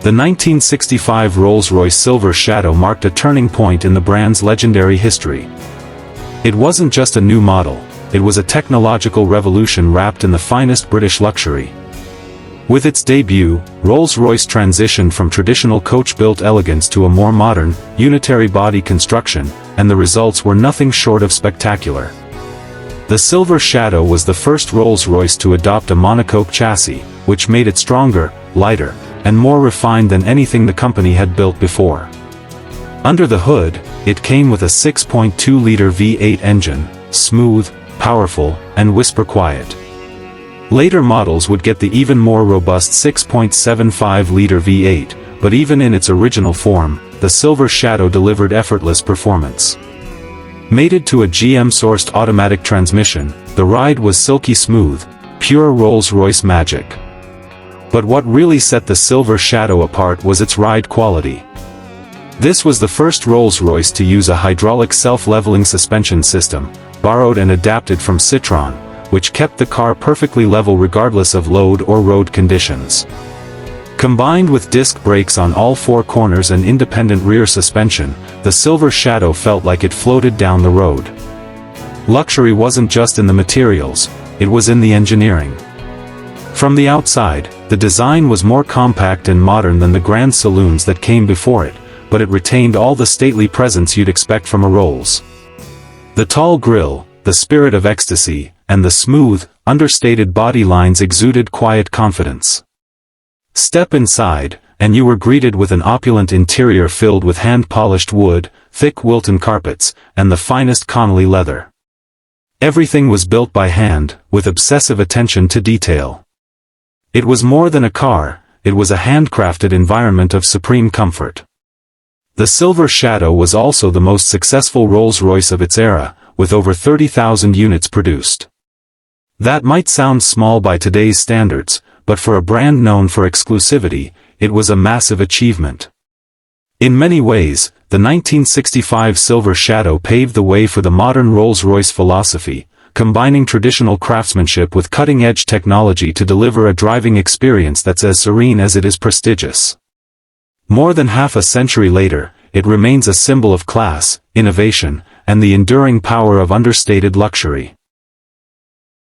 The 1965 Rolls-Royce Silver Shadow marked a turning point in the brand's legendary history. It wasn't just a new model, it was a technological revolution wrapped in the finest British luxury. With its debut, Rolls-Royce transitioned from traditional coach-built elegance to a more modern, unitary body construction, and the results were nothing short of spectacular. The Silver Shadow was the first Rolls-Royce to adopt a monocoque chassis, which made it stronger, lighter, and more refined than anything the company had built before. Under the hood, it came with a 6.2-liter V8 engine, smooth, powerful, and whisper-quiet. Later models would get the even more robust 6.75-liter V8, but even in its original form, the Silver Shadow delivered effortless performance. Mated to a GM-sourced automatic transmission, the ride was silky smooth, pure Rolls-Royce magic. But what really set the Silver Shadow apart was its ride quality. This was the first Rolls-Royce to use a hydraulic self-leveling suspension system, borrowed and adapted from Citroën, which kept the car perfectly level regardless of load or road conditions. Combined with disc brakes on all four corners and independent rear suspension, the Silver Shadow felt like it floated down the road. Luxury wasn't just in the materials, it was in the engineering. From the outside, the design was more compact and modern than the grand saloons that came before it, but it retained all the stately presence you'd expect from a Rolls. The tall grille, the spirit of ecstasy, and the smooth, understated body lines exuded quiet confidence. Step inside, and you were greeted with an opulent interior filled with hand-polished wood, thick Wilton carpets, and the finest Connolly leather. Everything was built by hand, with obsessive attention to detail. It was more than a car, it was a handcrafted environment of supreme comfort. The Silver Shadow was also the most successful Rolls-Royce of its era, with over 30,000 units produced. That might sound small by today's standards, but for a brand known for exclusivity, it was a massive achievement. In many ways, the 1965 Silver Shadow paved the way for the modern Rolls-Royce philosophy, combining traditional craftsmanship with cutting-edge technology to deliver a driving experience that's as serene as it is prestigious. More than half a century later, it remains a symbol of class, innovation, and the enduring power of understated luxury.